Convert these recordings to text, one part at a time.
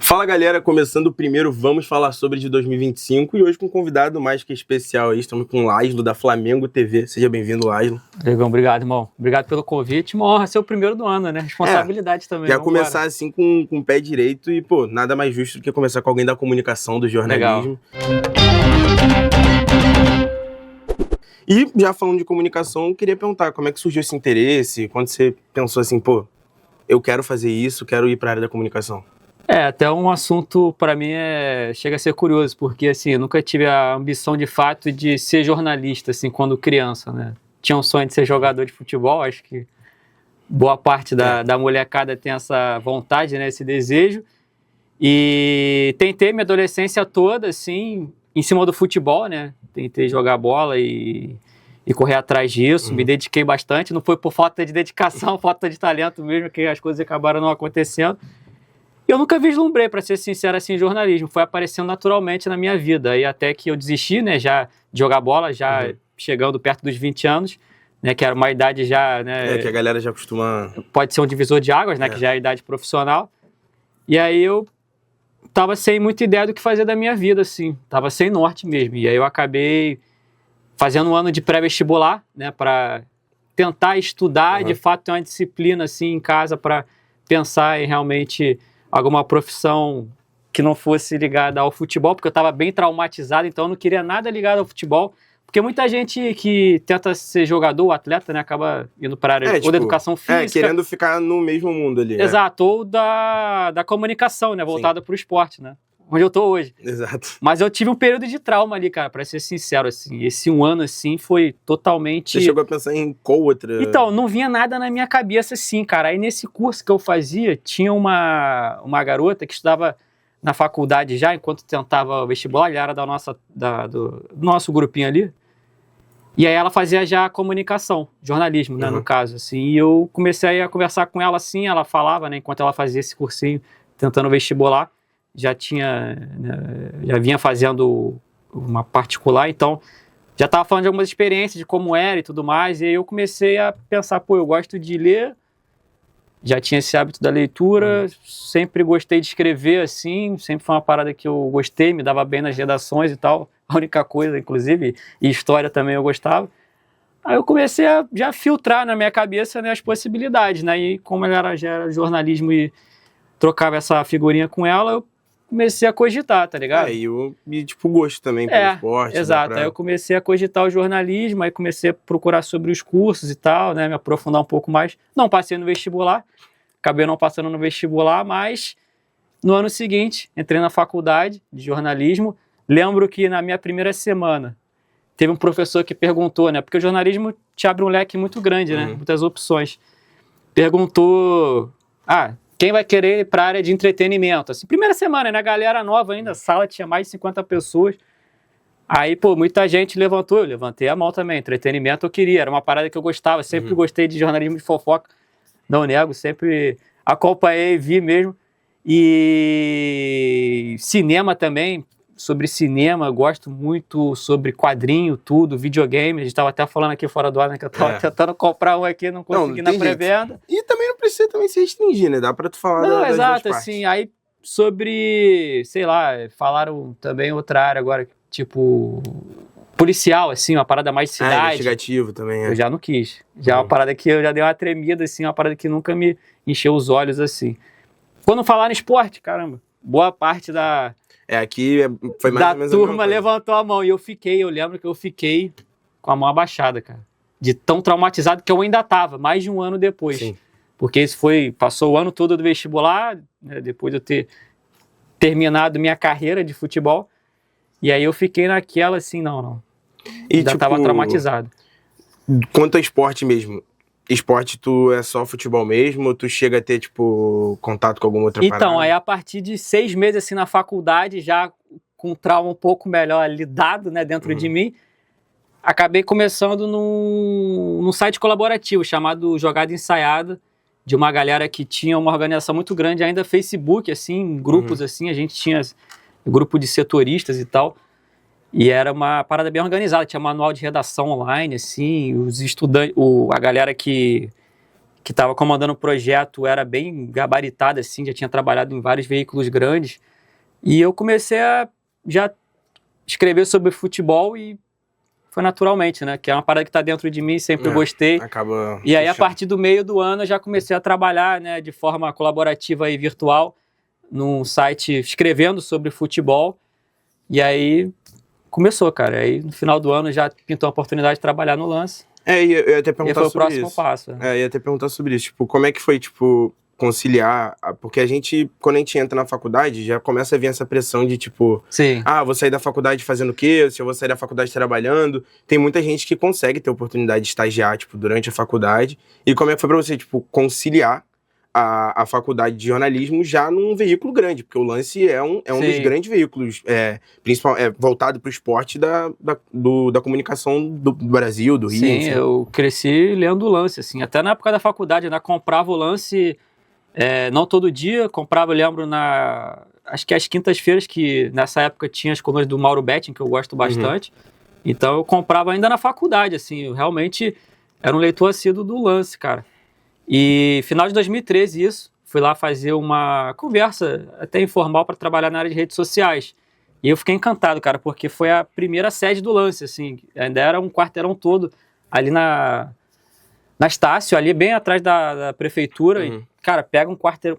Fala galera, começando o primeiro Vamos Falar Sobre de 2025 e hoje com um convidado mais que especial aí, estamos com o Laislo da Flamengo TV, seja bem-vindo Laislo. Legal, obrigado irmão, obrigado pelo convite, uma honra ser o primeiro do ano, né, responsabilidade também. Já começar assim com o pé direito e pô, nada mais justo do que começar com alguém da comunicação, do jornalismo. Legal. E já falando de comunicação, eu queria perguntar como é que surgiu esse interesse, quando você pensou assim, pô, eu quero fazer isso, quero ir para a área da comunicação. Até um assunto para mim chega a ser curioso, porque assim, eu nunca tive a ambição de fato de ser jornalista, assim, quando criança, né? Tinha um sonho de ser jogador de futebol, acho que boa parte da molecada tem essa vontade, né, esse desejo. E tentei minha adolescência toda, assim, em cima do futebol, né? Tentei jogar bola e correr atrás disso, me dediquei bastante, não foi por falta de dedicação, falta de talento mesmo, que as coisas acabaram não acontecendo. Eu nunca vislumbrei, para ser sincero, assim, jornalismo. Foi aparecendo naturalmente na minha vida. E até que eu desisti, né, já de jogar bola, já chegando perto dos 20 anos, né, que era uma idade já, né... que a galera já costuma... Pode ser um divisor de águas, né, que já é a idade profissional. E aí eu tava sem muita ideia do que fazer da minha vida, assim. Tava sem norte mesmo. E aí eu acabei fazendo um ano de pré-vestibular, né, para tentar estudar, de fato ter uma disciplina, assim, em casa para pensar em realmente... alguma profissão que não fosse ligada ao futebol, porque eu estava bem traumatizado, então eu não queria nada ligado ao futebol, porque muita gente que tenta ser jogador ou atleta, né, acaba indo para a área ou da educação física. Querendo ficar no mesmo mundo ali. Exato, ou da comunicação, né, voltada para o esporte, né, onde eu tô hoje. Exato. Mas eu tive um período de trauma ali, cara, para ser sincero, assim, esse um ano, assim, foi totalmente... Você chegou a pensar em qual outra? Então, não vinha nada na minha cabeça, assim, cara. Aí nesse curso que eu fazia, tinha uma garota que estudava na faculdade já, enquanto tentava o vestibular, ela era do nosso grupinho ali. E aí ela fazia já comunicação, jornalismo, né, no caso, assim. E eu comecei a conversar com ela, assim, ela falava, né, enquanto ela fazia esse cursinho, tentando vestibular. Já vinha fazendo uma particular, então já estava falando de algumas experiências, de como era e tudo mais, e aí eu comecei a pensar, pô, eu gosto de ler, já tinha esse hábito da leitura, sempre gostei de escrever, assim, sempre foi uma parada que eu gostei, me dava bem nas redações e tal, a única coisa, inclusive, e história também eu gostava. Aí eu comecei a já filtrar na minha cabeça, né, as possibilidades, né, e como ela já era jornalismo e trocava essa figurinha com ela, eu comecei a cogitar, tá ligado? E tipo, gosto também pelo esporte. Exato, aí eu comecei a cogitar o jornalismo, aí comecei a procurar sobre os cursos e tal, né, me aprofundar um pouco mais. Não passei no vestibular, acabei não passando no vestibular, mas no ano seguinte, entrei na faculdade de jornalismo. Lembro que na minha primeira semana, teve um professor que perguntou, né, porque o jornalismo te abre um leque muito grande, né, muitas opções. Perguntou, quem vai querer ir para a área de entretenimento? Assim, primeira semana, né? Galera nova ainda, a sala tinha mais de 50 pessoas. Aí, pô, muita gente levantou, eu levantei a mão também. Entretenimento eu queria, era uma parada que eu gostava, sempre gostei de jornalismo de fofoca. Não nego, sempre acompanhei, vi mesmo. E cinema também, sobre cinema, gosto muito, sobre quadrinho, tudo, videogame. A gente estava até falando aqui fora do ar, né, que eu estava tentando comprar um aqui, não consegui na pré-venda. E também não precisa também se restringir, né? Dá pra tu falar das exato, assim, aí sobre, sei lá, falaram também outra área agora, tipo, policial, assim, uma parada mais de cidade. Investigativo também, Eu já não quis. Já é uma parada que eu já dei uma tremida, assim, uma parada que nunca me encheu os olhos, assim. Quando falaram esporte, caramba, boa parte aqui foi mais ou menos a turma levantou a mão e eu lembro que eu fiquei com a mão abaixada, cara. De tão traumatizado que eu ainda tava, mais de um ano depois. Sim. Porque passou o ano todo do vestibular, né, depois de eu ter terminado minha carreira de futebol, e aí eu fiquei naquela assim, não. E ainda tava traumatizado. Quanto a esporte mesmo, esporte tu é só futebol mesmo ou tu chega a ter, tipo, contato com alguma outra parada? Então, aí a partir de 6 meses, assim, na faculdade, já com um trauma um pouco melhor lidado, né, dentro de mim, acabei começando num site colaborativo chamado Jogada Ensaiada, de uma galera que tinha uma organização muito grande, ainda Facebook, assim, grupos assim, a gente tinha grupo de setoristas e tal, e era uma parada bem organizada, tinha manual de redação online, assim, os estudantes, a galera que que estava comandando o projeto era bem gabaritada, assim, já tinha trabalhado em vários veículos grandes. E eu comecei a já escrever sobre futebol e foi naturalmente, né? Que é uma parada que está dentro de mim, sempre gostei. Acaba e aí, puxando. a partir do meio do ano, eu já comecei a trabalhar, né, de forma colaborativa e virtual num site escrevendo sobre futebol. E aí começou, cara. Aí no final do ano já pintou a oportunidade de trabalhar no Lance. E eu ia até E perguntar foi o sobre próximo isso. passo. Ia até perguntar sobre isso. Tipo, como é que foi, tipo, conciliar? Porque a gente, quando a gente entra na faculdade, já começa a vir essa pressão de, tipo... Sim. vou sair da faculdade fazendo o quê? Se eu vou sair da faculdade trabalhando. Tem muita gente que consegue ter oportunidade de estagiar, tipo, durante a faculdade. E como é que foi pra você, tipo, conciliar a faculdade de jornalismo já num veículo grande? Porque o Lance é um dos grandes veículos, voltado pro esporte da comunicação do Brasil, do Rio. Sim, enfim. eu cresci lendo o Lance, assim. Até na época da faculdade, né? Comprava o Lance, não todo dia, comprava, eu lembro, acho que às quintas-feiras, que nessa época tinha as colunas do Mauro Betting, que eu gosto bastante. Então eu comprava ainda na faculdade, assim. Eu realmente era um leitor assíduo do Lance, cara. E final de 2013, isso, fui lá fazer uma conversa até informal para trabalhar na área de redes sociais. E eu fiquei encantado, cara, porque foi a primeira sede do Lance, assim. Ainda era um quarteirão todo ali na Estácio, ali bem atrás da prefeitura. E, cara,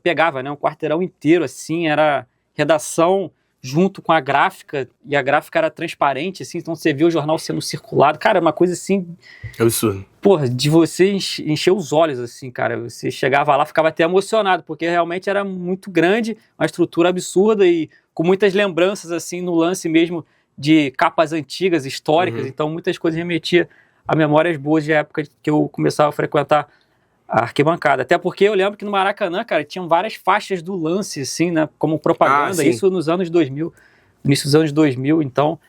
pegava, né, um quarteirão inteiro, assim, era redação junto com a gráfica, e a gráfica era transparente, assim, então você via o jornal sendo circulado. Cara, uma coisa assim... É absurdo. Porra, de você encher os olhos, assim, cara. Você chegava lá, ficava até emocionado, porque realmente era muito grande, uma estrutura absurda e com muitas lembranças, assim, no Lance mesmo de capas antigas, históricas. Então, muitas coisas remetia a memórias boas de época que eu começava a frequentar a arquibancada. Até porque eu lembro que no Maracanã, cara, tinham várias faixas do Lance, assim, né, como propaganda. Isso nos anos 2000, início dos anos 2000. Então,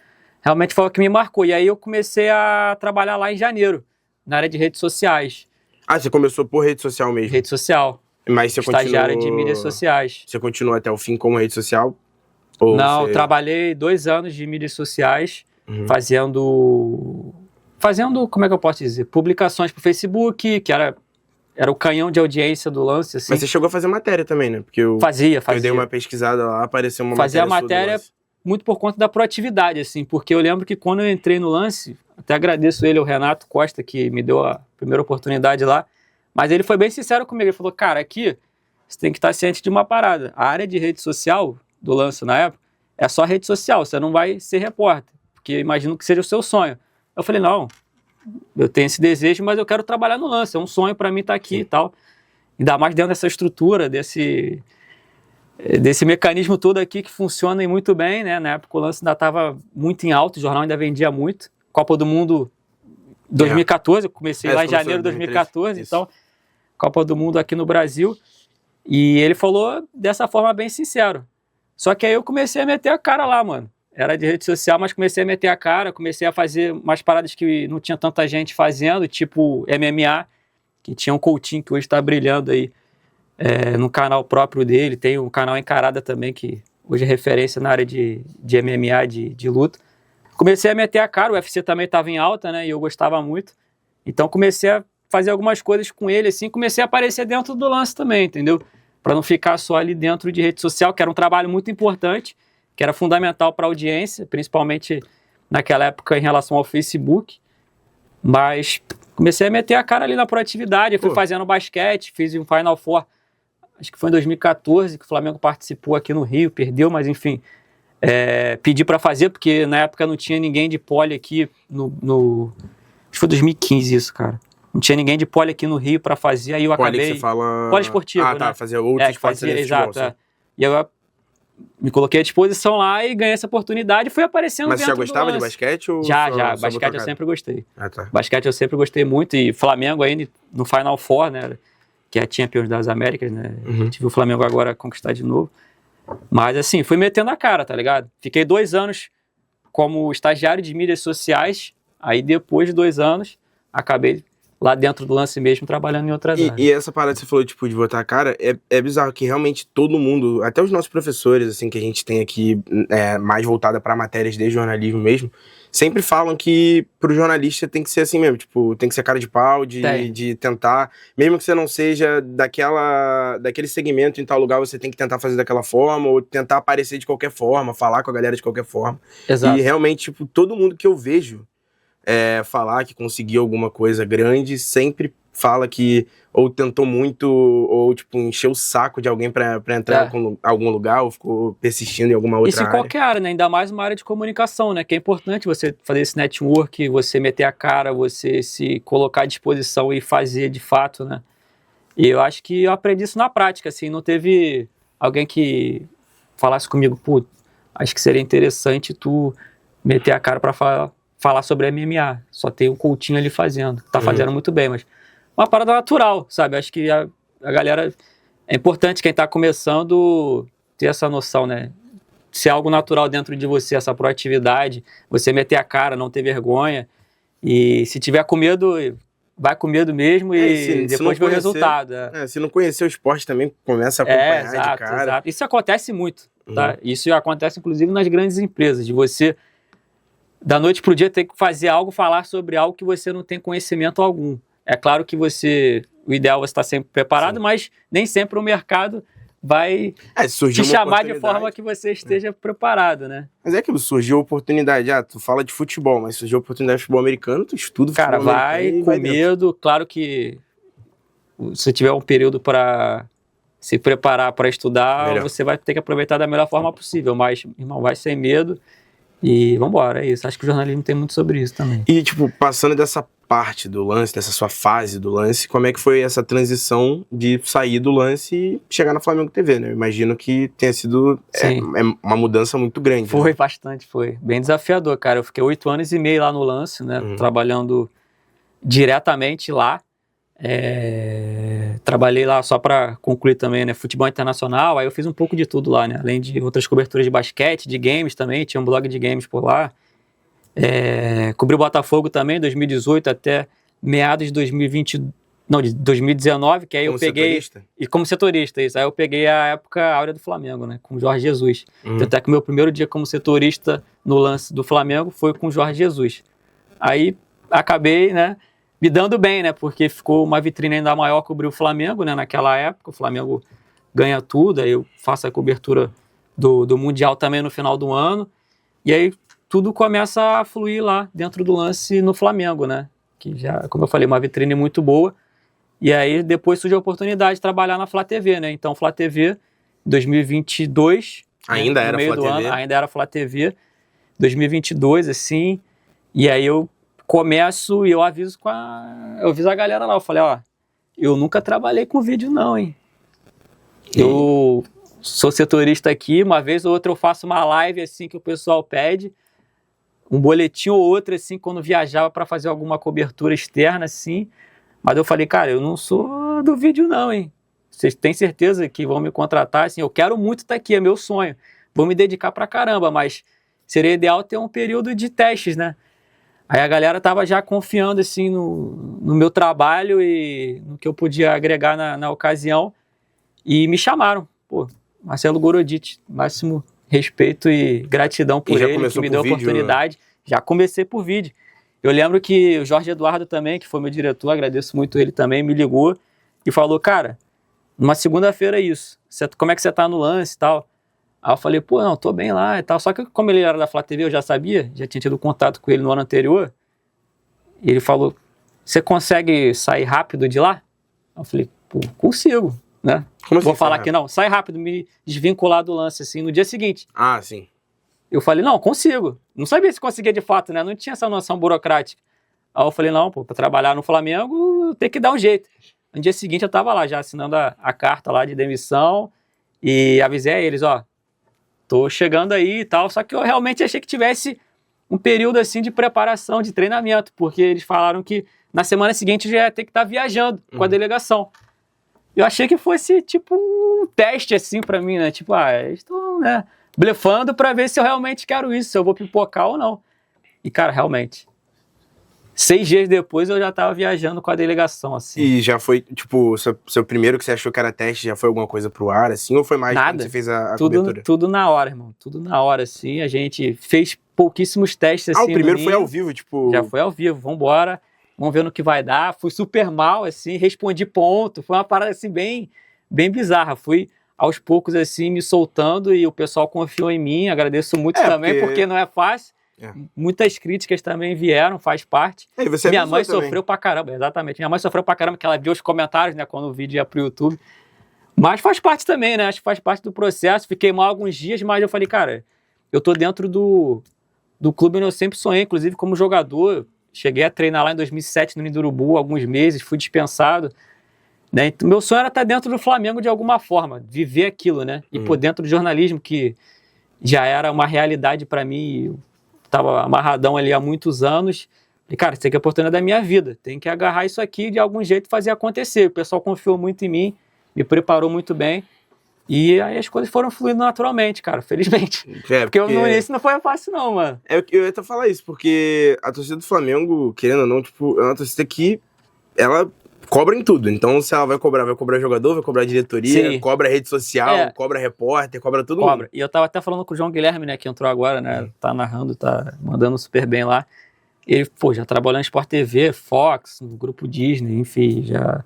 realmente foi o que me marcou. E aí eu comecei a trabalhar lá em janeiro, na área de redes sociais. Você começou por rede social mesmo? Rede social. Mas você estagiária de mídias sociais. Você continuou até o fim como rede social? Não, eu trabalhei 2 anos de mídias sociais, fazendo, como é que eu posso dizer? Publicações pro Facebook, que era o canhão de audiência do Lance, assim. Mas você chegou a fazer matéria também, né? Porque eu dei uma pesquisada lá, apareceu uma Fazia matéria. Fazia a matéria muito por conta da proatividade, assim, porque eu lembro que quando eu entrei no Lance, até agradeço ele, o Renato Costa, que me deu a primeira oportunidade lá, mas ele foi bem sincero comigo, ele falou, cara, aqui você tem que estar ciente de uma parada, a área de rede social do Lance na época é só rede social, você não vai ser repórter, porque imagino que seja o seu sonho. Eu falei, não, eu tenho esse desejo, mas eu quero trabalhar no Lance, é um sonho para mim estar aqui e tal, ainda mais dentro dessa estrutura, desse mecanismo todo aqui que funciona muito bem, né? Na época o Lance ainda estava muito em alta, o jornal ainda vendia muito. Copa do Mundo 2014, eu comecei lá em janeiro de 2014, então Copa do Mundo aqui no Brasil. E ele falou dessa forma bem sincero. Só que aí eu comecei a meter a cara lá, mano. Era de rede social, mas comecei a meter a cara, comecei a fazer umas paradas que não tinha tanta gente fazendo, tipo MMA, que tinha um Coutinho que hoje está brilhando aí. No canal próprio dele, tem o canal Encarada também, que hoje é referência na área de MMA, de luta. Comecei a meter a cara, o UFC também estava em alta, né, e eu gostava muito. Então comecei a fazer algumas coisas com ele, assim, comecei a aparecer dentro do Lance também, entendeu? Para não ficar só ali dentro de rede social, que era um trabalho muito importante, que era fundamental para a audiência, principalmente naquela época em relação ao Facebook. Mas comecei a meter a cara ali na proatividade, eu fui fazendo basquete, fiz um Final Four, acho que foi em 2014 que o Flamengo participou aqui no Rio, perdeu, mas enfim, pedi para fazer, porque na época não tinha ninguém de pole aqui acho que foi 2015 isso, cara. Não tinha ninguém de pole aqui no Rio para fazer, aí eu acabei... Pole que você fala... Pole esportivo, né? Tá, fazer outros esportes de futebol. Exato, E eu me coloquei à disposição lá e ganhei essa oportunidade e fui aparecendo dentro do Lance. Mas você já gostava de basquete? Ou já. Basquete eu sempre gostei. Tá. Basquete eu sempre gostei muito, e Flamengo ainda no Final Four, né? Que é a Champions das Américas, né? Tive o Flamengo agora conquistar de novo. Mas assim, fui metendo a cara, tá ligado? Fiquei 2 anos como estagiário de mídias sociais, aí depois de 2 anos, acabei lá dentro do lance mesmo, trabalhando em outras áreas. E essa parada que você falou, tipo, de botar a cara, é bizarro que realmente todo mundo, até os nossos professores, assim, que a gente tem aqui, mais voltada para matérias de jornalismo mesmo, sempre falam que pro jornalista tem que ser assim mesmo, tipo, tem que ser cara de pau, de tentar, mesmo que você não seja daquele segmento em tal lugar, você tem que tentar fazer daquela forma, ou tentar aparecer de qualquer forma, falar com a galera de qualquer forma. Exato. E realmente, tipo, todo mundo que eu vejo falar que conseguiu alguma coisa grande, sempre fala que ou tentou muito, ou tipo, encheu o saco de alguém pra entrar em algum lugar, ou ficou persistindo em alguma outra área. Isso em qualquer área, né? Ainda mais uma área de comunicação, né? Que é importante você fazer esse network, você meter a cara, você se colocar à disposição e fazer de fato, né? E eu acho que eu aprendi isso na prática, assim, não teve alguém que falasse comigo, pô, acho que seria interessante tu meter a cara pra falar sobre MMA. Só tem um Coutinho ali fazendo, tá fazendo muito bem, mas uma parada natural, sabe? Acho que a galera, é importante quem tá começando ter essa noção, né? Ser algo natural dentro de você, essa proatividade, você meter a cara, não ter vergonha, e se tiver com medo, vai com medo mesmo e depois vê o resultado. Se não conhecer o esporte também, começa a acompanhar exato, de cara. Exato. Isso acontece muito, tá? Isso acontece inclusive nas grandes empresas, de você da noite pro dia ter que fazer algo, falar sobre algo que você não tem conhecimento algum. É claro que o ideal é você estar sempre preparado, mas nem sempre o mercado vai te chamar de forma que você esteja preparado, né? Mas é aquilo, surgiu a oportunidade, tu fala de futebol, mas surgiu a oportunidade de futebol americano, tu estuda futebol americano. Cara, vai com medo, claro que se tiver um período para se preparar para estudar, você vai ter que aproveitar da melhor forma possível, mas, irmão, vai sem medo e vambora, é isso. Acho que o jornalismo tem muito sobre isso também. E, tipo, passando dessa parte do lance, dessa sua fase do lance, como é que foi essa transição de sair do lance e chegar na Flamengo TV, né? Eu imagino que tenha sido uma mudança muito grande. Foi, né? Bastante, foi. Bem desafiador, cara. Eu fiquei 8 anos e meio lá no lance, né? Trabalhando diretamente lá. Trabalhei lá só para concluir também, né? Futebol internacional, aí eu fiz um pouco de tudo lá, né? Além de outras coberturas de basquete, de games também, tinha um blog de games por lá. Cobri o Botafogo também, 2018 até meados de 2019, que aí eu peguei... Setorista? E como setorista, isso. Aí eu peguei a época áurea do Flamengo, né? Com o Jorge Jesus. Até que o meu primeiro dia como setorista no lance do Flamengo foi com o Jorge Jesus. Aí acabei, né? Me dando bem, né? Porque ficou uma vitrine ainda maior cobrir o Flamengo, né? Naquela época, o Flamengo ganha tudo, aí eu faço a cobertura do Mundial também no final do ano. E aí tudo começa a fluir lá dentro do lance no Flamengo, né? Que já, como eu falei, uma vitrine muito boa. E aí depois surge a oportunidade de trabalhar na Flá TV, né? Então, Flá TV, 2022... Ainda era Flá TV? Ainda era Flá TV. 2022, assim. E aí eu começo e eu aviso a galera lá. Eu falei, eu nunca trabalhei com vídeo não, hein? Eu sou setorista aqui, uma vez ou outra eu faço uma live assim que o pessoal pede, um boletim ou outro assim, quando viajava para fazer alguma cobertura externa assim, mas eu falei, cara, eu não sou do vídeo não, hein? Vocês têm certeza que vão me contratar? Assim, eu quero muito estar aqui, é meu sonho, vou me dedicar pra caramba, mas seria ideal ter um período de testes, né? Aí a galera tava já confiando assim no meu trabalho e no que eu podia agregar na ocasião, e me chamaram, Marcelo Gorodit, máximo respeito e gratidão por ele, que me deu a oportunidade. Né? Já comecei por vídeo. Eu lembro que o Jorge Eduardo também, que foi meu diretor, agradeço muito ele também, me ligou e falou, cara, numa segunda-feira é isso, como é que você tá no lance e tal? Aí eu falei, não, tô bem lá e tal. Só que como ele era da Flá TV, eu já sabia, já tinha tido contato com ele no ano anterior. E ele falou, você consegue sair rápido de lá? Eu falei, consigo, né? Como Vou assim, falar que não, sai rápido, me desvincular do lance, assim, no dia seguinte. Ah, sim. Eu falei, não, consigo. Não sabia se conseguia de fato, né? Não tinha essa noção burocrática. Aí eu falei, não, pra trabalhar no Flamengo, tem que dar um jeito. No dia seguinte eu tava lá, já assinando a carta lá de demissão e avisei a eles, tô chegando aí e tal, só que eu realmente achei que tivesse um período assim de preparação, de treinamento, porque eles falaram que na semana seguinte eu já ia ter que estar viajando com a delegação. Eu achei que fosse tipo um teste assim pra mim, né? Tipo, estou, né, blefando pra ver se eu realmente quero isso, se eu vou pipocar ou não. E cara, realmente, 6 dias depois eu já tava viajando com a delegação, assim. E já foi, tipo, seu primeiro que você achou que era teste, já foi alguma coisa pro ar, assim? Ou foi mais quando Nada. você fez a cobertura? Tudo na hora, irmão. Tudo na hora, assim. A gente fez pouquíssimos testes, assim. O primeiro foi ao vivo, tipo... Já foi ao vivo. Vambora. Vamos ver no que vai dar. Fui super mal, assim. Respondi ponto. Foi uma parada, assim, bem bizarra. Fui aos poucos, assim, me soltando e o pessoal confiou em mim. Agradeço muito também, porque não é fácil. Muitas críticas também vieram, faz parte. Minha mãe sofreu pra caramba, exatamente. Minha mãe sofreu pra caramba, que ela viu os comentários, né, quando o vídeo ia pro YouTube. Mas faz parte também, né? Acho que faz parte do processo. Fiquei mal alguns dias, mas eu falei, cara, eu tô dentro do clube onde eu sempre sonhei, inclusive como jogador. Cheguei a treinar lá em 2007 no Ninho do Urubu, alguns meses, fui dispensado. Né? Então, meu sonho era estar dentro do Flamengo de alguma forma, viver aquilo, né? E por dentro do jornalismo, que já era uma realidade pra mim. Tava amarradão ali há muitos anos. E, cara, isso aqui é a oportunidade da minha vida. Tem que agarrar isso aqui e de algum jeito fazer acontecer. O pessoal confiou muito em mim, me preparou muito bem. E aí as coisas foram fluindo naturalmente, cara, felizmente. Porque no início não foi fácil não, mano. Eu ia até falar isso, porque a torcida do Flamengo, querendo ou não, tipo, é uma torcida que ela cobra em tudo. Então, se ela vai cobrar jogador, vai cobrar diretoria, Sim. cobra rede social, cobra repórter, cobra todo mundo. E eu tava até falando com o João Guilherme, né, que entrou agora, né, tá narrando, tá mandando super bem lá. Ele, já trabalhou na Sport TV, Fox, no grupo Disney, enfim, já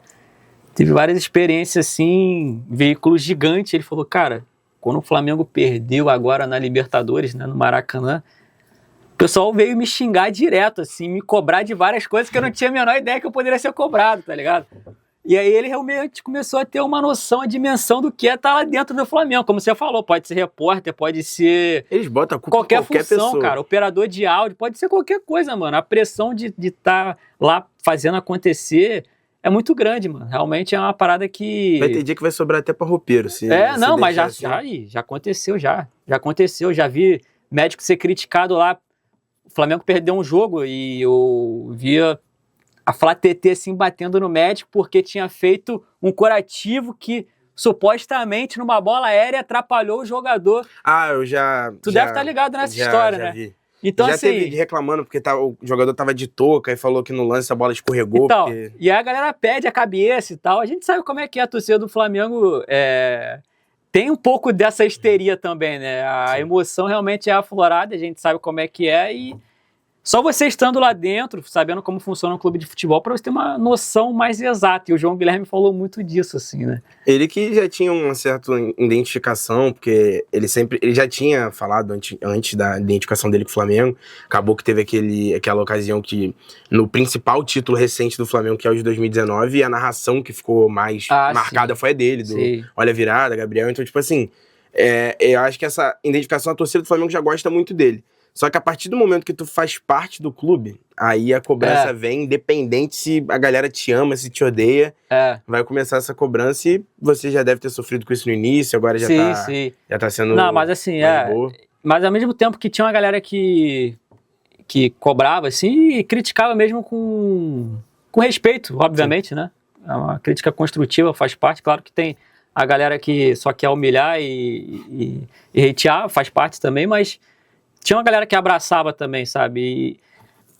teve várias experiências, assim, veículos gigantes. Ele falou, cara, quando o Flamengo perdeu agora na Libertadores, né, no Maracanã, o pessoal veio me xingar direto, assim, me cobrar de várias coisas que eu não tinha a menor ideia que eu poderia ser cobrado, tá ligado? E aí ele realmente começou a ter uma noção, a dimensão do que é estar lá dentro do Flamengo. Como você falou, pode ser repórter, pode ser... Eles botam a culpa qualquer função, pessoa. Cara. Operador de áudio, pode ser qualquer coisa, mano. A pressão de estar lá fazendo acontecer é muito grande, mano. Realmente é uma parada que... Vai ter dia que vai sobrar até pra roupeiro. Mas já aconteceu, já. Já aconteceu, já vi médico ser criticado lá. O Flamengo perdeu um jogo e eu via a Flá TT assim batendo no médico porque tinha feito um curativo que supostamente numa bola aérea atrapalhou o jogador. Tu deve estar ligado nessa história, né? Vi. Então, já assim, teve reclamando porque o jogador tava de touca e falou que no lance a bola escorregou. E aí a galera pede a cabeça e tal. A gente sabe como é que é a torcida do Flamengo. Tem um pouco dessa histeria também, né? A emoção realmente é aflorada, a gente sabe como é que é e só você estando lá dentro, sabendo como funciona um clube de futebol, para você ter uma noção mais exata. E o João Guilherme falou muito disso, assim, né? Ele que já tinha uma certa identificação, porque ele já tinha falado antes da identificação dele com o Flamengo. Acabou que teve aquela ocasião que, no principal título recente do Flamengo, que é o de 2019, a narração que ficou mais marcada foi a dele, do Olha a Virada, Gabriel. Então, tipo assim, eu acho que essa identificação, a torcida do Flamengo já gosta muito dele. Só que a partir do momento que tu faz parte do clube, aí a cobrança vem, independente se a galera te ama, se te odeia, vai começar essa cobrança e você já deve ter sofrido com isso no início, agora já tá sendo... Não, mas assim, mas ao mesmo tempo que tinha uma galera que cobrava, assim, e criticava mesmo com respeito, obviamente, né? É uma crítica construtiva, faz parte, claro que tem a galera que só quer humilhar e hatear, faz parte também, mas... Tinha uma galera que abraçava também, sabe? E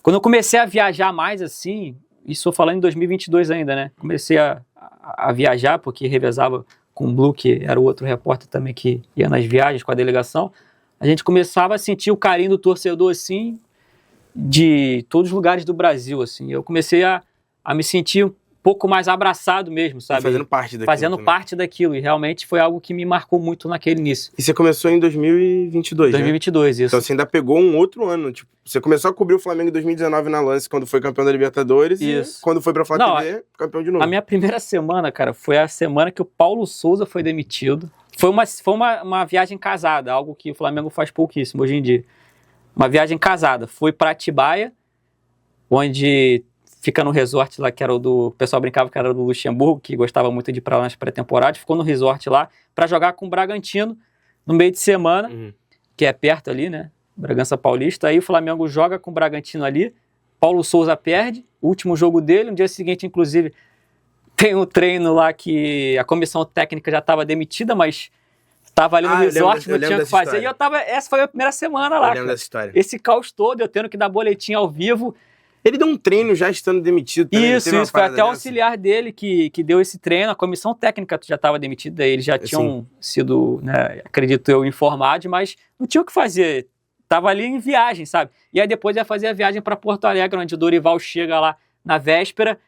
quando eu comecei a viajar mais assim, isso eu falando em 2022 ainda, né? Comecei a viajar, porque revezava com o Blue, que era o outro repórter também que ia nas viagens com a delegação. A gente começava a sentir o carinho do torcedor, assim, de todos os lugares do Brasil, assim. Eu comecei a me sentir um pouco mais abraçado mesmo, sabe? Fazendo parte daquilo. Fazendo parte daquilo. E realmente foi algo que me marcou muito naquele início. E você começou em 2022, 2022, né? isso. Então você ainda pegou um outro ano. Tipo, você começou a cobrir o Flamengo em 2019 na Lance, quando foi campeão da Libertadores. Isso. E quando foi pra Flá TV, campeão de novo. A minha primeira semana, cara, foi a semana que o Paulo Souza foi demitido. Foi uma viagem casada, algo que o Flamengo faz pouquíssimo hoje em dia. Uma viagem casada. Foi pra Atibaia, onde... Fica no resort lá, que era o pessoal brincava que era do Luxemburgo, que gostava muito de ir pra lá nas pré-temporadas. Ficou no resort lá pra jogar com o Bragantino no meio de semana, que é perto ali, né? Bragança Paulista. Aí o Flamengo joga com o Bragantino ali. Paulo Souza perde, o último jogo dele. No dia seguinte, inclusive, tem um treino lá que a comissão técnica já estava demitida, mas estava ali no resort, não tinha o que fazer. E essa foi a primeira semana lá. Eu lembro dessa história. Esse caos todo, eu tendo que dar boletim ao vivo. Ele deu um treino já estando demitido também. Isso, foi até o auxiliar dele que deu esse treino. A comissão técnica já estava demitida, eles já tinham sido, né, acredito eu, informados, mas não tinha o que fazer. Tava ali em viagem, sabe? E aí depois ia fazer a viagem para Porto Alegre, onde o Dorival chega lá na véspera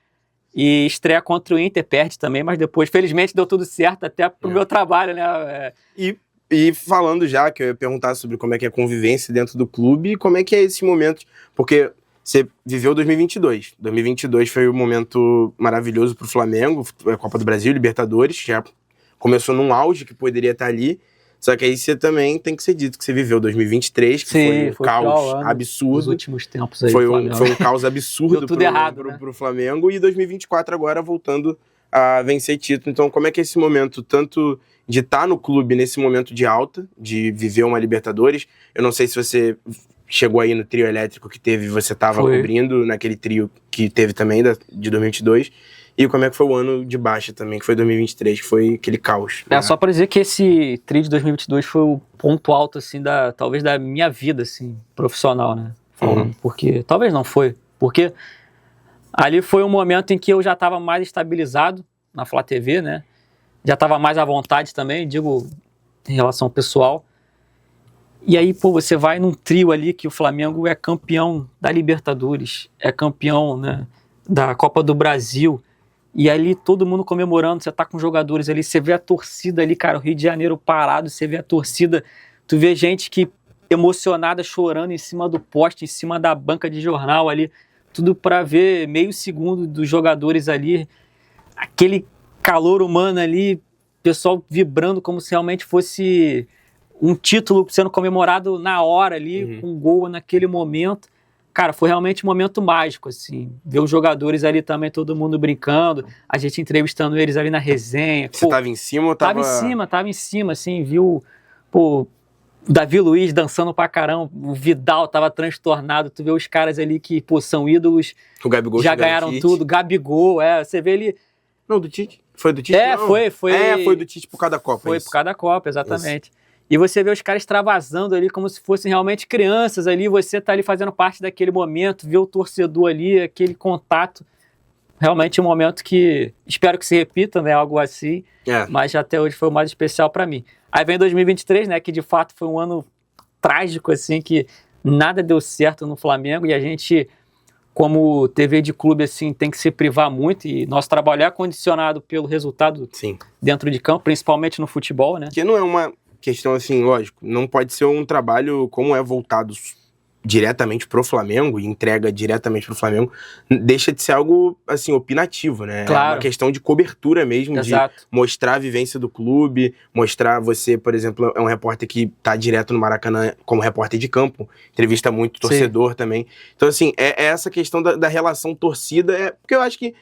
e estreia contra o Inter, perde também, mas depois, felizmente, deu tudo certo até pro meu trabalho, né? E falando já, que eu ia perguntar sobre como é que é a convivência dentro do clube e como é que é esse momento, porque você viveu 2022. 2022 foi um momento maravilhoso pro Flamengo, a Copa do Brasil, Libertadores, já começou num auge que poderia estar ali, só que aí você também tem que ser dito que você viveu 2023, que foi um caos absurdo. Nos últimos tempos aí. Foi um caos absurdo pro Flamengo, e 2024 agora voltando a vencer título. Então, como é que é esse momento, tanto de estar no clube nesse momento de alta, de viver uma Libertadores? Eu não sei se você chegou aí no trio elétrico que teve, você estava cobrindo naquele trio que teve também de 2022. E como é que foi o ano de baixa também, que foi 2023, que foi aquele caos. Né? Só para dizer que esse trio de 2022 foi o ponto alto, assim, talvez da minha vida, assim, profissional, né? Falando, porque, talvez não foi, porque ali foi um momento em que eu já estava mais estabilizado na Flá TV, né? Já estava mais à vontade também, digo, em relação ao pessoal. E aí, pô, você vai num trio ali que o Flamengo é campeão da Libertadores, é campeão, né, da Copa do Brasil, e ali todo mundo comemorando, você tá com jogadores ali, você vê a torcida ali, cara, o Rio de Janeiro parado, você vê a torcida, tu vê gente que emocionada, chorando em cima do poste, em cima da banca de jornal ali, tudo para ver meio segundo dos jogadores ali, aquele calor humano ali, pessoal vibrando como se realmente fosse um título sendo comemorado na hora ali, com um gol naquele momento. Cara, foi realmente um momento mágico, assim, ver os jogadores ali também, todo mundo brincando, a gente entrevistando eles ali na resenha. Você tava em cima ou tava... Tava em cima, assim, viu, pô, o Davi Luiz dançando pra caramba, o Vidal tava transtornado, tu vê os caras ali que, pô, são ídolos, o Gabigol já ganharam tudo, Gabigol, você vê ele... Não, do Tite? Foi do Tite? Não. Foi foi do Tite por cada Copa. Foi por cada Copa, exatamente. Isso. E você vê os caras extravasando ali como se fossem realmente crianças ali, você tá ali fazendo parte daquele momento, vê o torcedor ali, aquele contato. Realmente um momento que espero que se repita, né, algo assim, mas até hoje foi o mais especial para mim. Aí vem 2023, né, que de fato foi um ano trágico, assim, que nada deu certo no Flamengo e a gente, como TV de clube, assim, tem que se privar muito e nosso trabalho é condicionado pelo resultado dentro de campo, principalmente no futebol, né? Que não é uma questão assim, lógico, não pode ser um trabalho como é voltado diretamente pro Flamengo e entrega diretamente pro Flamengo, deixa de ser algo, assim, opinativo, né? Claro. É uma questão de cobertura mesmo, Exato. De mostrar a vivência do clube, mostrar você, por exemplo, é um repórter que tá direto no Maracanã como repórter de campo, entrevista muito torcedor também. Então, assim, é essa questão da relação torcida, porque eu acho que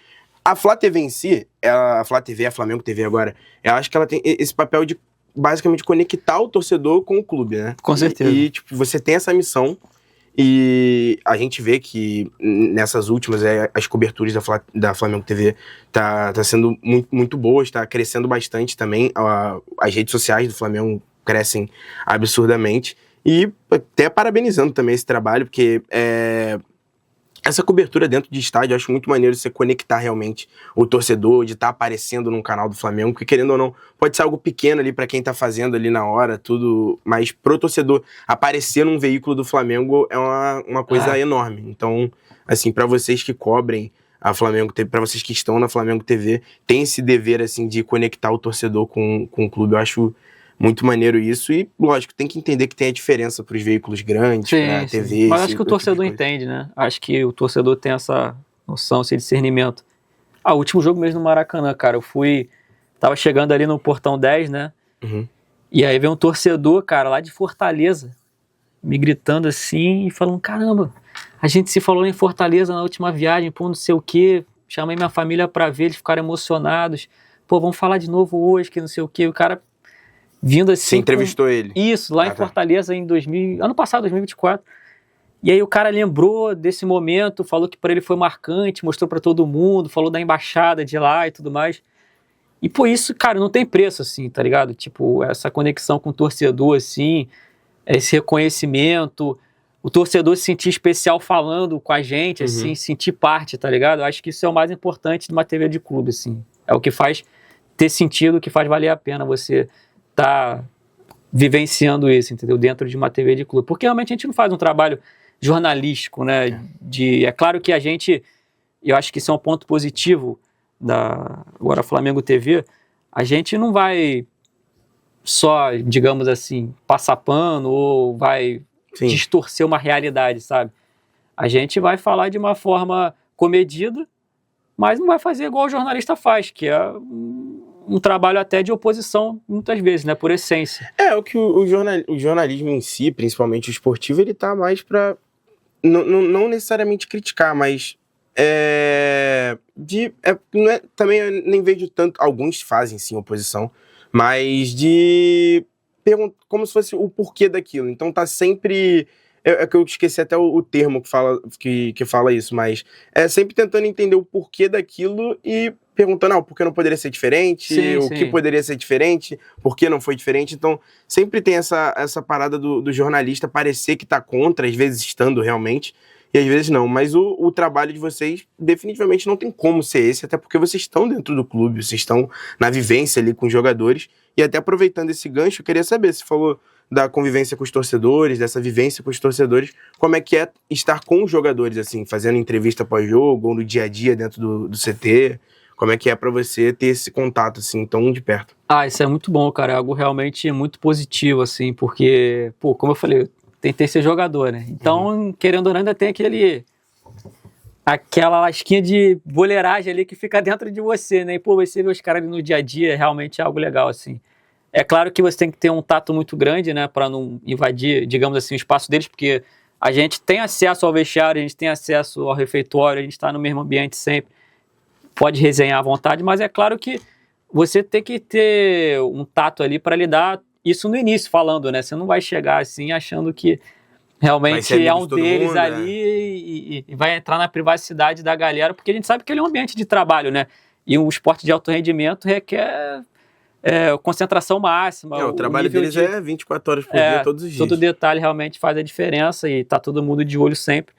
a Flá TV em si, a Flá TV, a Flamengo TV agora, eu acho que ela tem esse papel de basicamente conectar o torcedor com o clube, né? Com certeza. E tipo, você tem essa missão e a gente vê que nessas últimas, as coberturas da Flamengo TV tá sendo muito, muito boas, tá crescendo bastante também, as redes sociais do Flamengo crescem absurdamente e até parabenizando também esse trabalho, porque essa cobertura dentro de estádio, eu acho muito maneiro você conectar realmente o torcedor, de estar aparecendo num canal do Flamengo, porque querendo ou não, pode ser algo pequeno ali pra quem tá fazendo ali na hora, tudo, mas pro torcedor aparecer num veículo do Flamengo é uma coisa enorme. Então, assim, pra vocês que cobrem a Flamengo TV, pra vocês que estão na Flamengo TV, tem esse dever, assim, de conectar o torcedor com o clube. Eu acho muito maneiro isso e, lógico, tem que entender que tem a diferença para os veículos grandes, pra TV. Mas acho que o torcedor entende, né? Acho que o torcedor tem essa noção, esse discernimento. O último jogo mesmo no Maracanã, cara, tava chegando ali no Portão 10, né? E aí veio um torcedor, cara, lá de Fortaleza, me gritando assim e falando, caramba, a gente se falou em Fortaleza na última viagem, pô, não sei o quê, chamei minha família pra ver, eles ficaram emocionados, pô, vamos falar de novo hoje, que não sei o quê, o cara... vindo assim... Você entrevistou ele? Isso, lá em Fortaleza, ano passado, 2024. E aí o cara lembrou desse momento, falou que para ele foi marcante, mostrou para todo mundo, falou da embaixada de lá e tudo mais. E por isso, cara, não tem preço, assim, tá ligado? Tipo, essa conexão com o torcedor, assim, esse reconhecimento, o torcedor se sentir especial falando com a gente, assim, sentir parte, tá ligado? Eu acho que isso é o mais importante de uma TV de clube, assim. É o que faz ter sentido, o que faz valer a pena você tá vivenciando isso, entendeu? Dentro de uma TV de clube. Porque realmente a gente não faz um trabalho jornalístico, né? É claro que a gente, eu acho que isso é um ponto positivo da agora Flamengo TV, a gente não vai só, digamos assim, passar pano ou vai distorcer uma realidade, sabe? A gente vai falar de uma forma comedida, mas não vai fazer igual o jornalista faz, que é um trabalho até de oposição, muitas vezes, né? Por essência. O que o jornalismo em si, principalmente o esportivo, ele tá mais pra não necessariamente criticar, mas também eu nem vejo tanto, alguns fazem sim oposição, mas de como se fosse o porquê daquilo. Então tá sempre... É que eu esqueci até o termo que fala isso, mas é sempre tentando entender o porquê daquilo e perguntando, por que não poderia ser diferente? Sim, que poderia ser diferente? Por que não foi diferente? Então, sempre tem essa parada do jornalista parecer que tá contra, às vezes estando realmente, e às vezes não. Mas o trabalho de vocês definitivamente não tem como ser esse, até porque vocês estão dentro do clube, vocês estão na vivência ali com os jogadores. E até aproveitando esse gancho, eu queria saber, você falou da convivência com os torcedores, dessa vivência com os torcedores, como é que é estar com os jogadores, assim, fazendo entrevista pós-jogo, ou no dia a dia dentro do CT, como é que é pra você ter esse contato, assim, tão de perto? Isso é muito bom, cara, é algo realmente muito positivo, assim, porque, como eu falei, eu tentei ser jogador, né, então, querendo ou não, ainda tem aquela lasquinha de boleiragem ali que fica dentro de você, né, e, você vê os caras ali no dia a dia, é realmente algo legal, assim. É claro que você tem que ter um tato muito grande, né, para não invadir, digamos assim, o espaço deles, porque a gente tem acesso ao vestiário, a gente tem acesso ao refeitório, a gente está no mesmo ambiente sempre, pode resenhar à vontade, mas é claro que você tem que ter um tato ali para lidar isso no início, falando, né, você não vai chegar assim achando que realmente é um deles mundo, ali e vai entrar na privacidade da galera, porque a gente sabe que ele é um ambiente de trabalho, né, e o esporte de alto rendimento requer... concentração máxima. O trabalho deles é 24 horas por dia, todos os dias. Todo detalhe realmente faz a diferença e tá todo mundo de olho sempre.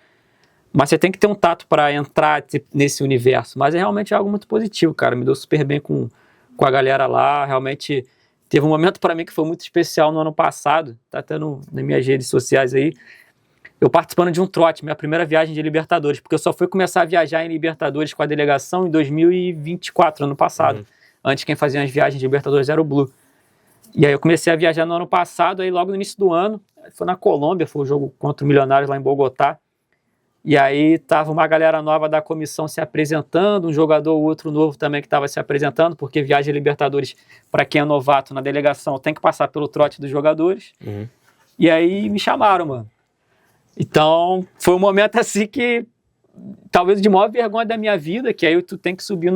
Mas você tem que ter um tato para entrar nesse universo. Mas é realmente algo muito positivo, cara. Me deu super bem com a galera lá. Realmente teve um momento para mim que foi muito especial no ano passado. Tá até nas minhas redes sociais aí. Eu participando de um trote, minha primeira viagem de Libertadores, porque eu só fui começar a viajar em Libertadores com a delegação em 2024, ano passado. Antes, quem fazia as viagens de Libertadores era o Blue. E aí eu comecei a viajar no ano passado, aí logo no início do ano, foi na Colômbia, foi o jogo contra o Milionários lá em Bogotá. E aí tava uma galera nova da comissão se apresentando, um jogador ou outro novo também que estava se apresentando, porque viagem de Libertadores, para quem é novato na delegação, tem que passar pelo trote dos jogadores. E aí me chamaram, mano. Então, foi um momento assim que, talvez de maior vergonha da minha vida, que aí tu tem que subir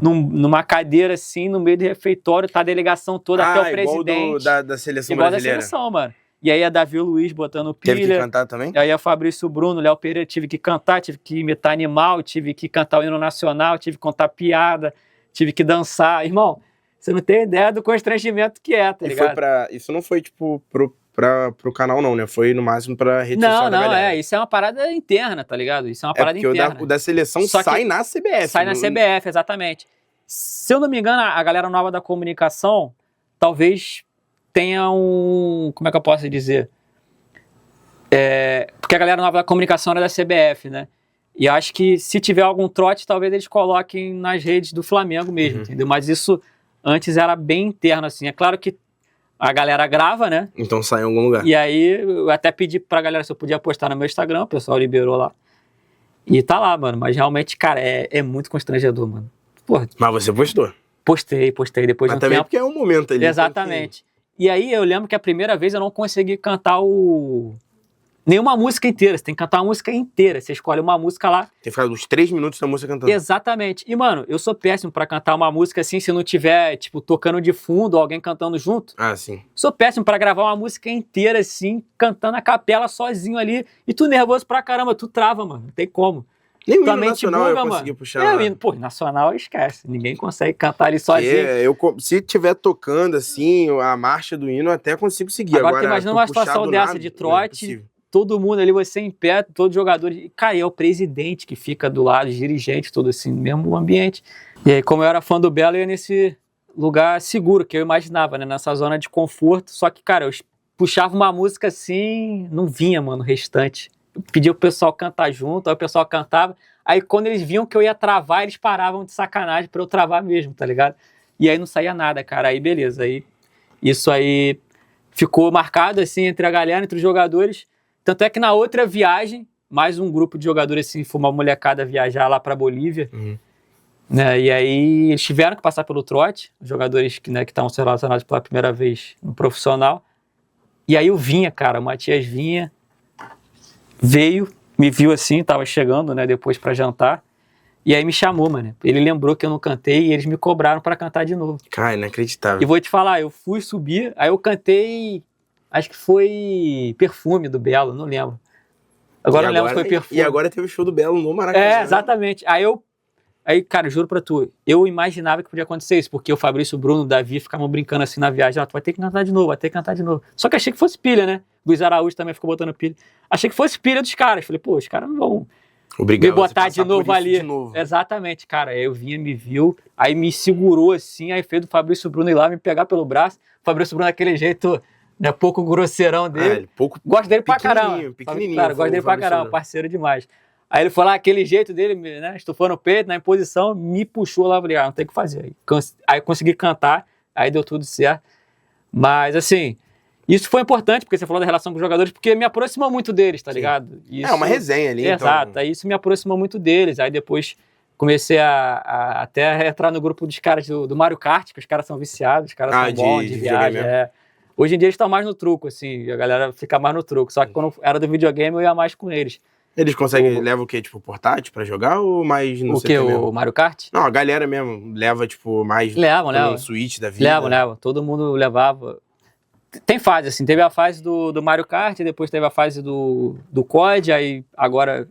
numa cadeira assim, no meio do refeitório, tá a delegação toda, até o presidente. Da seleção igual brasileira. Da seleção, mano. E aí a Davi Luiz botando pilha. Teve que cantar também? E aí a Fabrício Bruno, Léo Pereira, tive que cantar, tive que imitar animal, tive que cantar o hino nacional, tive que contar piada, tive que dançar. Irmão, você não tem ideia do constrangimento que é, tá ligado? Isso não foi, tipo, pro canal não, né? Foi no máximo pra rede social da galera. Isso é uma parada interna, tá ligado? Isso é uma parada interna. Porque o da seleção sai na CBF. Sai na CBF, exatamente. Se eu não me engano, a galera nova da comunicação talvez tenha como é que eu posso dizer? Porque a galera nova da comunicação era da CBF, né? E acho que se tiver algum trote, talvez eles coloquem nas redes do Flamengo mesmo, entendeu? Mas isso antes era bem interno, assim. É claro que a galera grava, né? Então sai em algum lugar. E aí eu até pedi pra galera se eu podia postar no meu Instagram, o pessoal liberou lá. E tá lá, mano. Mas realmente, cara, é muito constrangedor, mano. Porra. Mas você postou? Postei depois de um também tempo. Porque é um momento ali. Exatamente. E aí eu lembro que a primeira vez eu não consegui cantar nenhuma música inteira. Você tem que cantar uma música inteira. Você escolhe uma música lá. Tem que ficar uns 3 minutos da música cantando. Exatamente. E, mano, eu sou péssimo pra cantar uma música assim, se não tiver, tipo, tocando de fundo ou alguém cantando junto. Ah, sim. Sou péssimo pra gravar uma música inteira assim, cantando a capela sozinho ali. E tu nervoso pra caramba, tu trava, mano. Não tem como. Nem o hino nacional eu consegui puxar. Nacional esquece. Ninguém consegue cantar ali sozinho. Se tiver tocando assim, a marcha do hino, eu até consigo seguir. Agora tu imagina uma situação dessa de trote, todo mundo ali, você em pé, todos os jogadores. Cara, é o presidente que fica do lado, os dirigentes, tudo assim, no mesmo ambiente. E aí, como eu era fã do Belo, eu ia nesse lugar seguro, que eu imaginava, né? Nessa zona de conforto. Só que, cara, eu puxava uma música assim, não vinha, mano, o restante. Eu pedia pro pessoal cantar junto, aí o pessoal cantava. Aí quando eles viam que eu ia travar, eles paravam de sacanagem pra eu travar mesmo, tá ligado? E aí não saía nada, cara. Aí beleza, aí isso aí ficou marcado assim entre a galera, entre os jogadores. Tanto é que na outra viagem, mais um grupo de jogadores assim, foi uma molecada viajar lá pra Bolívia. Né? E aí eles tiveram que passar pelo trote, os jogadores que estavam relacionados pela primeira vez no profissional. E aí o Vinha, cara, o Matias Vinha veio, me viu assim, tava chegando, né, depois pra jantar. E aí me chamou, mano. Ele lembrou que eu não cantei e eles me cobraram pra cantar de novo. Cara, inacreditável. E vou te falar, eu fui subir, aí eu cantei, acho que foi Perfume do Belo, não lembro. Agora eu não lembro se foi Perfume. E agora teve o show do Belo no Maracanã. Exatamente. Aí, cara, juro pra tu, eu imaginava que podia acontecer isso, porque o Fabrício, o Bruno, o Davi ficavam brincando assim na viagem, tu vai ter que cantar de novo, vai ter que cantar de novo. Só que achei que fosse pilha, né? Luiz Araújo também ficou botando pilha. Achei que fosse pilha dos caras. Falei, pô, os caras não vão me botar de novo ali. Exatamente, cara. Aí eu vinha, me viu, aí me segurou assim, aí fez o Fabrício Bruno ir lá me pegar pelo braço. O Fabrício Bruno, daquele jeito, né, pouco grosseirão dele. Gosto dele pra caramba. Pequenininho. Claro, gosto dele pra caramba, parceiro demais. Aí ele foi lá, aquele jeito dele, né, estufando o peito, na imposição, me puxou lá, falei, não tem o que fazer. Aí consegui cantar, aí deu tudo certo. Mas, assim, isso foi importante, porque você falou da relação com os jogadores, porque me aproximou muito deles, tá ligado? Isso, uma resenha ali, exato, então. aí isso me aproximou muito deles. Aí depois comecei a até entrar no grupo dos caras do Mario Kart, que os caras são viciados, os caras são bons de viagem. Hoje em dia eles estão mais no truco, assim, a galera fica mais no truco. Só que quando era do videogame eu ia mais com eles. Eles conseguem, levam o quê? Tipo, portátil pra jogar ou mais no CT mesmo? O Mario Kart? Não, a galera mesmo leva, tipo, mais leva. um Switch da vida. Leva. Todo mundo levava. Tem fase, assim, teve a fase do Mario Kart, depois teve a fase do COD, aí agora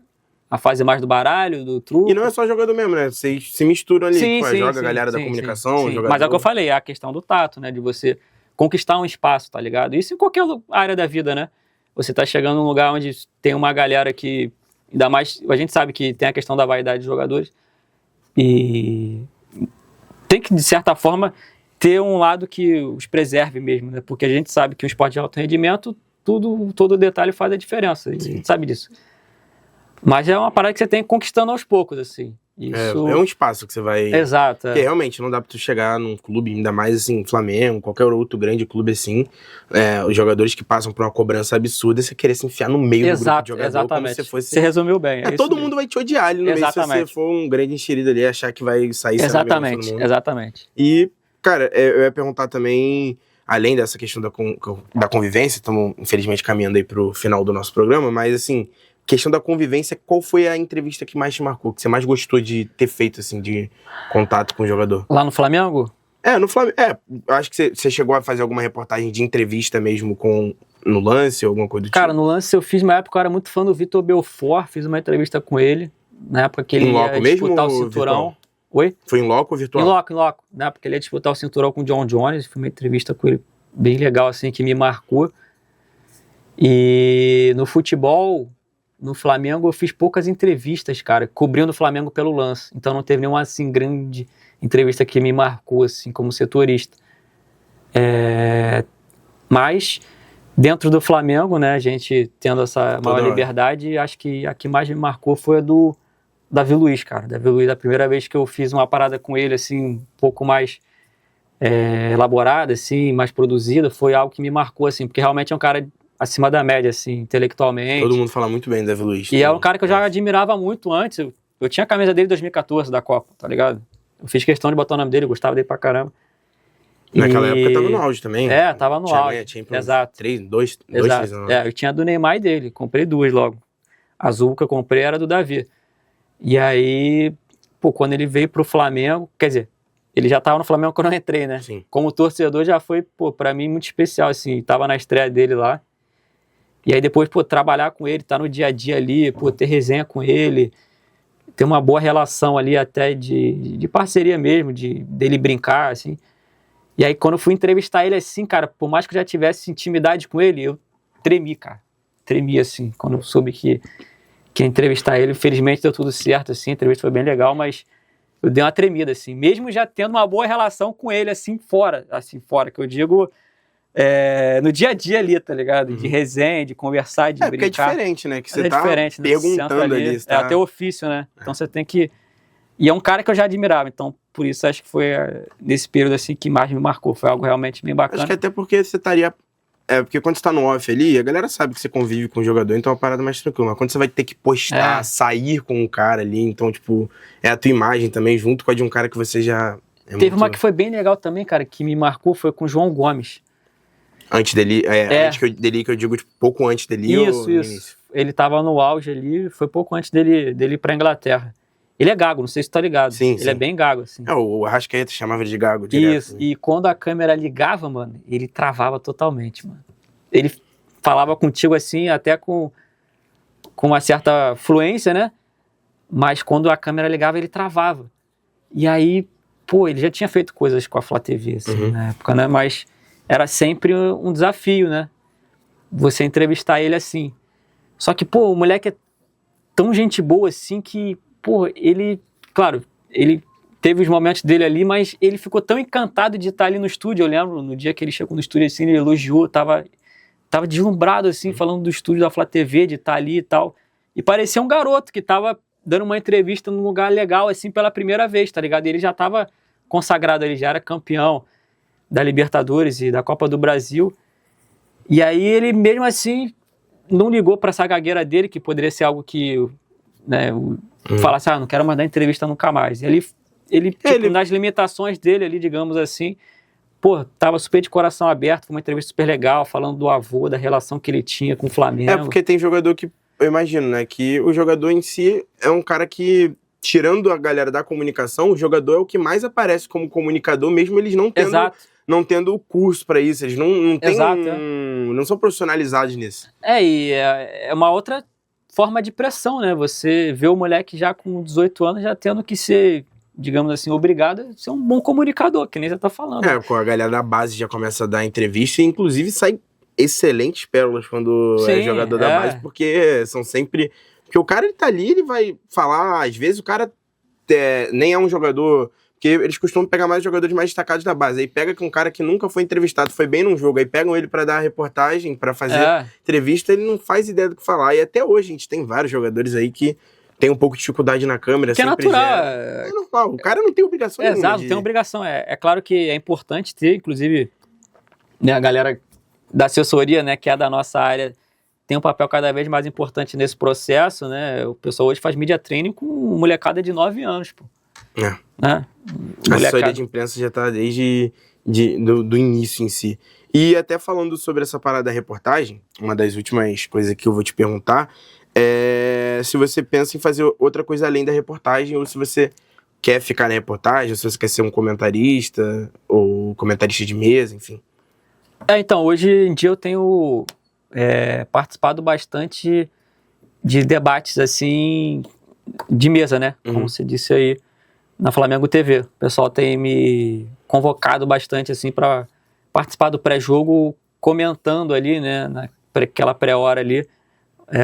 a fase mais do baralho, do truco. E não é só jogador mesmo, né? Vocês se misturam ali, joga a galera da comunicação, jogador. Mas é o que eu falei, é a questão do tato, né? De você conquistar um espaço, tá ligado? Isso em qualquer área da vida, né? Você tá chegando num lugar onde tem uma galera que, ainda mais, a gente sabe que tem a questão da vaidade dos jogadores, e tem que, de certa forma, ter um lado que os preserve mesmo, né? Porque a gente sabe que o esporte de alto rendimento, todo detalhe faz a diferença, a gente sabe disso. Mas é uma parada que você tem que ir conquistando aos poucos, assim. Isso... É um espaço que você vai... Exato. Porque realmente não dá pra tu chegar num clube, ainda mais assim, Flamengo, qualquer outro grande clube assim, os jogadores que passam por uma cobrança absurda, você querer se enfiar no meio do grupo de jogador, exatamente. como se fosse... Você resumiu bem. Todo mundo vai te odiar ali no meio, se você for um grande enxerido ali, achar que vai sair... Exatamente. E, cara, eu ia perguntar também, além dessa questão da convivência, estamos infelizmente caminhando aí pro final do nosso programa, mas assim... Questão da convivência, qual foi a entrevista que mais te marcou? Que você mais gostou de ter feito, assim, de contato com o jogador? Lá no Flamengo? No Flamengo. Acho que você chegou a fazer alguma reportagem de entrevista mesmo no Lance, ou alguma coisa do tipo? Cara, no Lance eu fiz, uma época eu era muito fã do Vitor Belfort, fiz uma entrevista com ele, na época que ele ia disputar o cinturão. Virtual? Oi? Foi em loco ou virtual? Em loco. Na época ele ia disputar o cinturão com o John Jones, fiz uma entrevista com ele bem legal, assim, que me marcou. E no futebol... No Flamengo eu fiz poucas entrevistas, cara, cobrindo o Flamengo pelo Lance. Então não teve nenhuma, assim, grande entrevista que me marcou, assim, como setorista. Mas, dentro do Flamengo, né, a gente tendo essa maior liberdade, acho que a que mais me marcou foi a do Davi Luiz, cara. Davi Luiz, a primeira vez que eu fiz uma parada com ele, assim, um pouco mais elaborada, assim, mais produzida, foi algo que me marcou, assim, porque realmente é um cara... acima da média, assim, intelectualmente. Todo mundo fala muito bem do Davi Luiz. E é um cara que eu já admirava muito antes. Eu tinha a camisa dele em 2014, da Copa, tá ligado? Eu fiz questão de botar o nome dele, eu gostava dele pra caramba. Naquela época tava no auge também. Tava no auge. Exato. 3 anos. Eu tinha a do Neymar e dele, comprei 2 logo. A azul que eu comprei era do Davi. E aí, quando ele veio pro Flamengo, quer dizer, ele já tava no Flamengo quando eu entrei, né? Sim. Como torcedor já foi, pra mim, muito especial, assim. Tava na estreia dele lá. E aí depois, trabalhar com ele, tá no dia a dia ali, ter resenha com ele, ter uma boa relação ali até de parceria mesmo, dele brincar, assim. E aí quando eu fui entrevistar ele assim, cara, por mais que eu já tivesse intimidade com ele, eu tremi, cara. tremi, assim, quando eu soube que ia entrevistar ele. Infelizmente deu tudo certo, assim, a entrevista foi bem legal, mas eu dei uma tremida, assim, mesmo já tendo uma boa relação com ele, assim, fora, que eu digo, no dia a dia ali, tá ligado? De resenha, de conversar, de brincar. Porque é diferente, né? Que você tá diferente, né? perguntando ali. É até ofício, né? Então você tem que... E é um cara que eu já admirava, então por isso acho que foi nesse período, assim, que mais me marcou. Foi algo realmente bem bacana. Acho que até porque você estaria... porque quando você tá no off ali, a galera sabe que você convive com o jogador, então é uma parada mais tranquila. Mas quando você vai ter que postar, sair com um cara ali, então, tipo, é a tua imagem também, junto com a de um cara que você já... Teve uma que foi bem legal também, cara, que me marcou, foi com o João Gomes. Antes dele, antes dele que eu digo, tipo, pouco antes dele. Isso. Ele tava no auge ali, foi pouco antes dele ir pra Inglaterra. Ele é gago, não sei se tu tá ligado. Sim, ele é bem gago, assim. O Arrascaeta chamava ele de gago direto. Isso, e quando a câmera ligava, mano, ele travava totalmente, mano. Ele falava contigo assim, até com uma certa fluência, né? Mas quando a câmera ligava, ele travava. E aí, pô, ele já tinha feito coisas com a Flá TV, assim, na época, né? Mas era sempre um desafio, né? Você entrevistar ele assim. Só que, pô, o moleque é tão gente boa assim que, pô, ele... Claro, ele teve os momentos dele ali, mas ele ficou tão encantado de estar ali no estúdio. Eu lembro, no dia que ele chegou no estúdio, assim, ele elogiou, tava deslumbrado, assim, falando do estúdio da Flá TV, de estar ali e tal. E parecia um garoto que tava dando uma entrevista num lugar legal, assim, pela primeira vez, tá ligado? E ele já tava consagrado, ele já era campeão da Libertadores e da Copa do Brasil. E aí ele, mesmo assim, não ligou pra essa gagueira dele, que poderia ser algo que, né, falasse, não quero mais dar entrevista nunca mais. E ele nas limitações dele ali, digamos assim, pô, tava super de coração aberto, foi uma entrevista super legal, falando do avô, da relação que ele tinha com o Flamengo. Porque tem jogador que, eu imagino, né, que o jogador em si é um cara que, tirando a galera da comunicação, o jogador é o que mais aparece como comunicador, mesmo eles não tendo... Exato. Não tendo curso pra isso, eles não têm não são profissionalizados nisso. E é uma outra forma de pressão, né? Você vê o moleque já com 18 anos já tendo que ser, digamos assim, obrigado a ser um bom comunicador, que nem você tá falando. Com a galera da base já começa a dar entrevista e inclusive sai excelentes pérolas quando é jogador da base, porque são sempre... Porque o cara, ele tá ali, ele vai falar, às vezes o cara nem é um jogador... Porque eles costumam pegar mais jogadores mais destacados da base. Aí pega com um cara que nunca foi entrevistado, foi bem num jogo, aí pegam ele pra dar a reportagem, pra fazer entrevista, ele não faz ideia do que falar. E até hoje a gente tem vários jogadores aí que tem um pouco de dificuldade na câmera. Que é natural. É normal, o cara não tem obrigação nenhuma. Exato, não tem obrigação. É claro que é importante ter, inclusive, né, a galera da assessoria, né, que é da nossa área, tem um papel cada vez mais importante nesse processo, né? O pessoal hoje faz media training com molecada de 9 anos, pô. Né? A assessoria de imprensa já tá desde do início em si. E até falando sobre essa parada da reportagem, uma das últimas coisas que eu vou te perguntar é se você pensa em fazer outra coisa além da reportagem, ou se você quer ficar na reportagem, ou se você quer ser um comentarista, ou comentarista de mesa, enfim. Então, hoje em dia eu tenho participado bastante de debates, assim, de mesa, né? Como você disse aí, na Flamengo TV. O pessoal tem me convocado bastante, assim, para participar do pré-jogo, comentando ali, né, naquela pré-hora ali,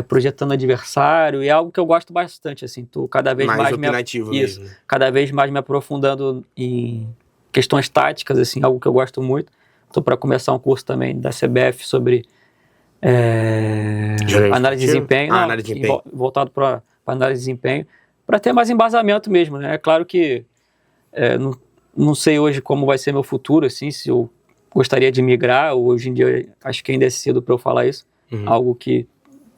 projetando adversário, e é algo que eu gosto bastante, assim, tô cada vez mais opinativo mesmo. Cada vez mais me aprofundando em questões táticas, assim, algo que eu gosto muito. Tô para começar um curso também da CBF sobre análise de desempenho, voltado para análise de desempenho, para ter mais embasamento mesmo, né? É claro que não sei hoje como vai ser meu futuro, assim, se eu gostaria de migrar, ou hoje em dia acho que ainda é cedo para eu falar isso, algo que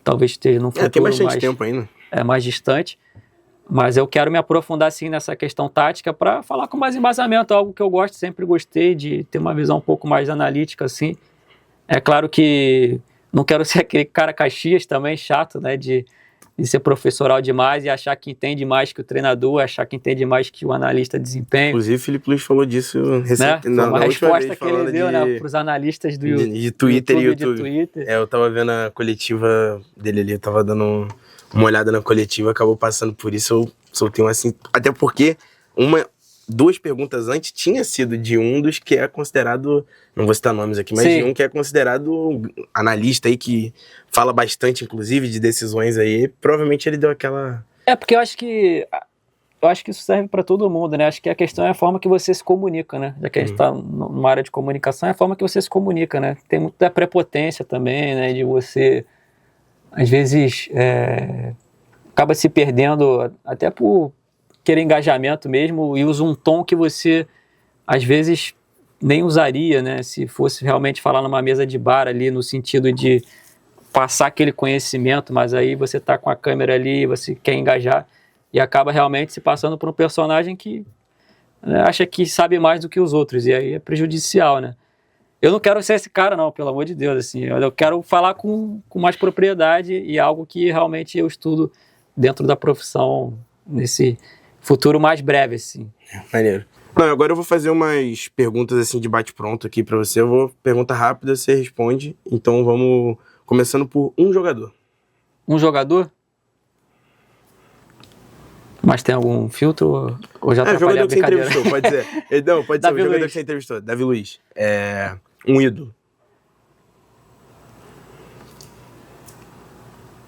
talvez esteja num futuro tem bastante tempo ainda. Mais distante, mas eu quero me aprofundar, assim, nessa questão tática para falar com mais embasamento, algo que eu gosto, sempre gostei de ter uma visão um pouco mais analítica, assim. É claro que não quero ser aquele cara Caxias também, chato, né, de ser professoral demais e achar que entende mais que o treinador, achar que entende mais que o analista de desempenho. Inclusive, o Felipe Luiz falou disso recentemente. Né? Uma resposta que ele deu, né, para os analistas do Twitter e YouTube. YouTube. Eu tava vendo a coletiva dele ali, eu tava dando uma olhada na coletiva, acabou passando por isso, eu soltei um assim. Até porque uma 2 perguntas antes tinha sido de um dos que é considerado, não vou citar nomes aqui, mas Sim. de um que é considerado analista aí, que fala bastante, inclusive, de decisões aí. Provavelmente ele deu aquela... Porque eu acho que isso serve para todo mundo, né? Acho que a questão é a forma que você se comunica, né? Já que a gente está numa área de comunicação, é a forma que você se comunica, né? Tem muita prepotência também, né? De você, às vezes, acaba se perdendo até por querer engajamento mesmo e usa um tom que você, às vezes, nem usaria, né? Se fosse realmente falar numa mesa de bar ali, no sentido de passar aquele conhecimento, mas aí você tá com a câmera ali, você quer engajar e acaba realmente se passando por um personagem que, né, acha que sabe mais do que os outros, e aí é prejudicial, né? Eu não quero ser esse cara, não, pelo amor de Deus, assim, eu quero falar com mais propriedade e algo que realmente eu estudo dentro da profissão nesse futuro mais breve, assim. Maneiro. Não, agora eu vou fazer umas perguntas assim de bate-pronto aqui pra você. Eu vou pergunta rápida, você responde. Então vamos começando por um jogador. Um jogador? Mas tem algum filtro ou já atrapalhei a jogador que você brincadeira? entrevistou, pode ser. Não, pode ser o Davi jogador Luiz. que você entrevistou. Davi Luiz. Um ídolo.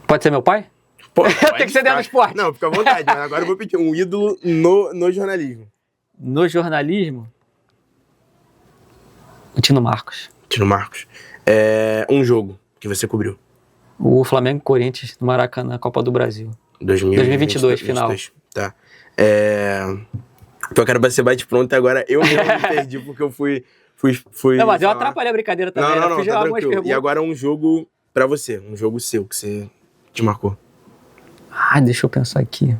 Pode ser meu pai? Pô, Tem que ser dentro do esporte. Não, fica à vontade, mas agora eu vou pedir um ídolo no jornalismo. No jornalismo? O Tino Marcos. Tino Marcos. Um jogo que você cobriu. O Flamengo e Corinthians no Maracanã, Copa do Brasil. 2022, final. Tá. Então eu quero ser bate-pronto e agora eu mesmo me perdi porque eu fui Não, mas eu falar. atrapalhei a brincadeira também. Não, Fiz tá algumas tranquilo. perguntas. E agora um jogo pra você, um jogo seu que você te marcou. Deixa eu pensar aqui.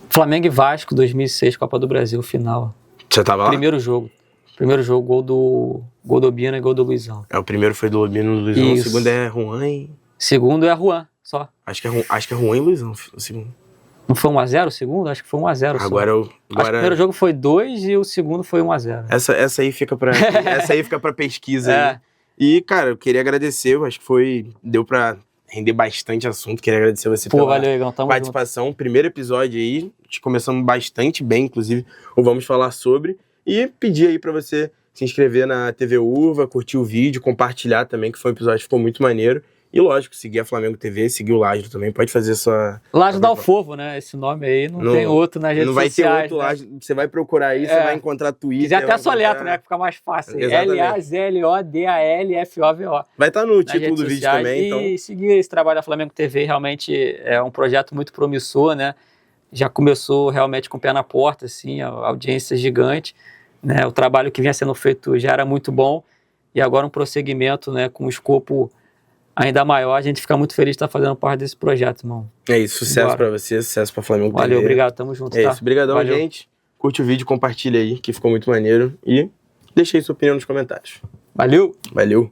Flamengo e Vasco, 2006, Copa do Brasil, final. Você tava lá? Primeiro jogo, gol do Obina e gol do Luizão. O primeiro foi do Lobino e Luizão, Isso. o segundo é Juan e... Segundo é Juan, só. Acho que é Juan e Luizão, o segundo. Não foi 1x0 o segundo? Acho que foi 1x0 só. Agora Acho que o primeiro jogo foi 2 e o segundo foi 1x0. Essa aí fica pra pesquisa aí. E, cara, eu queria agradecer, eu acho que deu pra render bastante assunto, queria agradecer você pela valeu, Igão, tamo participação. Junto. Primeiro episódio aí, começamos bastante bem, inclusive, o Vamos Falar Sobre, e pedir aí pra você se inscrever na TV Uva, curtir o vídeo, compartilhar também, que foi um episódio que ficou muito maneiro. E lógico, seguir a Flamengo TV, seguir o Lázaro também, pode fazer sua... Lázaro Dalfovo, né? Esse nome aí não tem outro nas redes sociais. Não vai sociais, ter outro né? Lázaro, você vai procurar aí, você vai encontrar Twitter. Quiser até soletro, né? Fica mais fácil. LAZLODALFOVO. Vai estar no título do vídeo também, então... E seguir esse trabalho da Flamengo TV, realmente é um projeto muito promissor, né? Já começou realmente com o pé na porta, assim, a audiência gigante, né? O trabalho que vinha sendo feito já era muito bom, e agora um prosseguimento, né? Com um escopo ainda maior, a gente fica muito feliz de estar fazendo parte desse projeto, irmão. É isso, sucesso pra você, sucesso pra Flamengo TV. Valeu, obrigado, tamo junto, tá? É isso, obrigadão, gente. Curte o vídeo, compartilha aí, que ficou muito maneiro. E deixa aí sua opinião nos comentários. Valeu! Valeu!